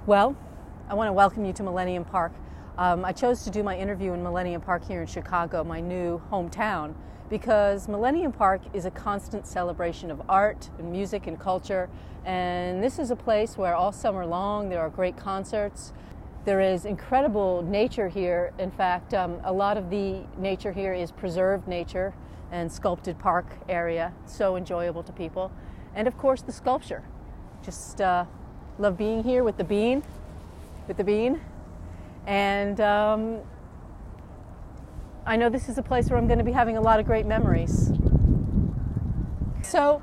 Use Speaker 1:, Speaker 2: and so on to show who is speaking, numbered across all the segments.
Speaker 1: Well, I want to welcome you to Millennium Park. I chose to do my interview in Millennium Park here in Chicago, my new hometown, because Millennium Park is a constant celebration of art and music and culture, and this is a place where all summer long there are great concerts. There is incredible nature here. In fact, a lot of the nature here is preserved nature and sculpted park area, so enjoyable to people. And of course the sculpture. Just love being here with the bean. And I know this is a place where I'm going to be having a lot of great memories. So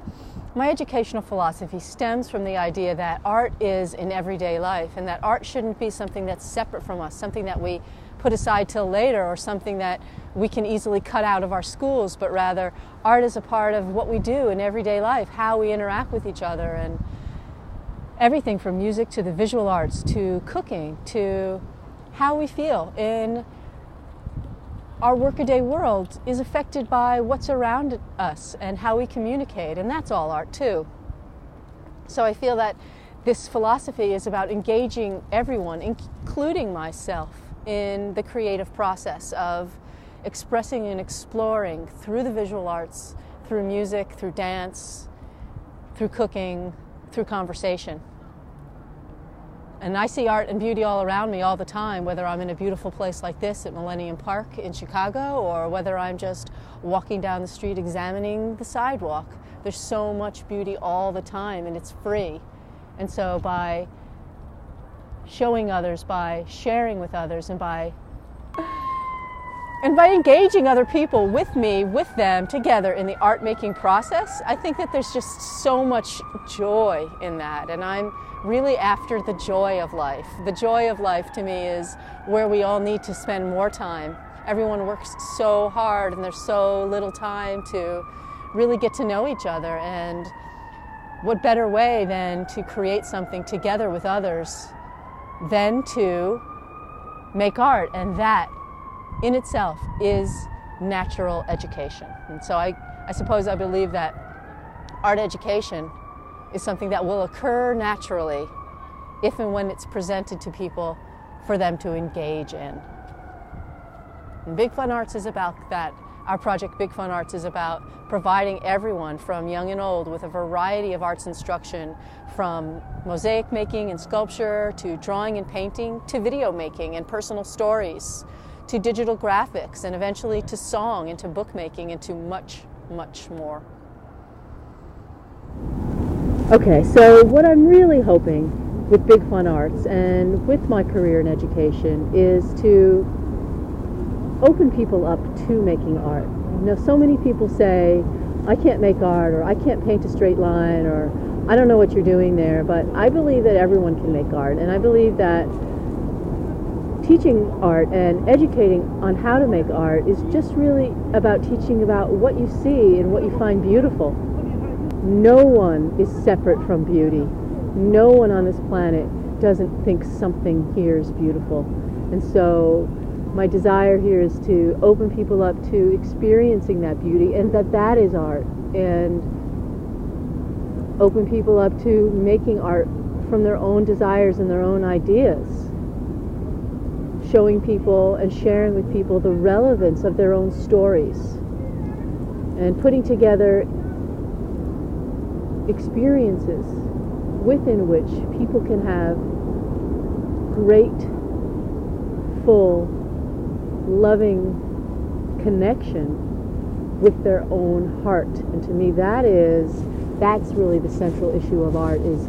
Speaker 1: my educational philosophy stems from the idea that art is in everyday life, and that art shouldn't be something that's separate from us, something that we put aside till later, or something that we can easily cut out of our schools, but rather art is a part of what we do in everyday life, how we interact with each other, and everything from music to the visual arts to cooking to how we feel in our workaday world is affected by what's around us and how we communicate, and that's all art too. So I feel that this philosophy is about engaging everyone, including myself, in the creative process of expressing and exploring through the visual arts, through music, through dance, through cooking, through conversation. And I see art and beauty all around me all the time, whether I'm in a beautiful place like this at Millennium Park in Chicago, or whether I'm just walking down the street examining the sidewalk. There's so much beauty all the time, and it's free. And so by showing others, by sharing with others, and by engaging other people with me, with them, together in the art-making process, I think that there's just so much joy in that. And I'm really after the joy of life. The joy of life to me is where we all need to spend more time. Everyone works so hard, and there's so little time to really get to know each other. And what better way than to create something together with others than to make art? And that in itself is natural education. And so I suppose I believe that art education is something that will occur naturally if and when it's presented to people for them to engage in. And Big Fun Arts is about that. Our project Big Fun Arts is about providing everyone from young and old with a variety of arts instruction, from mosaic making and sculpture to drawing and painting to video making and personal stories, to digital graphics, and eventually to song and to bookmaking and to much, much more. Okay, so what I'm really hoping with Big Fun Arts and with my career in education is to open people up to making art. You know, so many people say, I can't make art, or I can't paint a straight line, or I don't know what you're doing there, but I believe that everyone can make art, and I believe that teaching art and educating on how to make art is just really about teaching about what you see and what you find beautiful. No one is separate from beauty. No one on this planet doesn't think something here is beautiful. And so my desire here is to open people up to experiencing that beauty, and that is art, and open people up to making art from their own desires and their own ideas. Showing people and sharing with people the relevance of their own stories, and putting together experiences within which people can have great, full, loving connection with their own heart. And to me that's really the central issue of art, is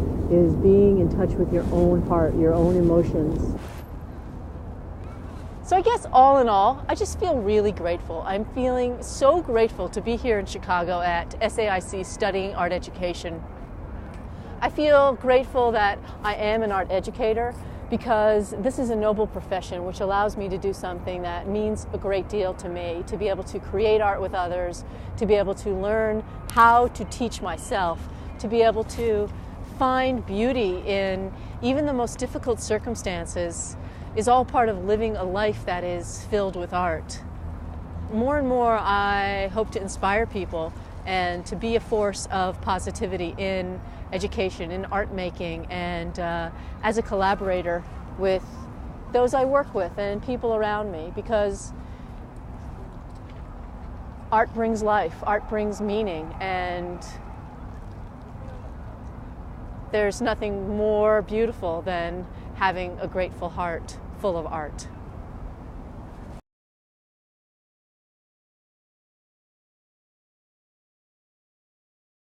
Speaker 1: being in touch with your own heart, your own emotions. So I guess all in all, I just feel really grateful. I'm feeling so grateful to be here in Chicago at SAIC studying art education. I feel grateful that I am an art educator, because this is a noble profession which allows me to do something that means a great deal to me, to be able to create art with others, to be able to learn how to teach myself, to be able to find beauty in even the most difficult circumstances, is all part of living a life that is filled with art. More and more, I hope to inspire people and to be a force of positivity in education, in art making, and as a collaborator with those I work with and people around me, because art brings life, art brings meaning, and there's nothing more beautiful than having a grateful heart full of art.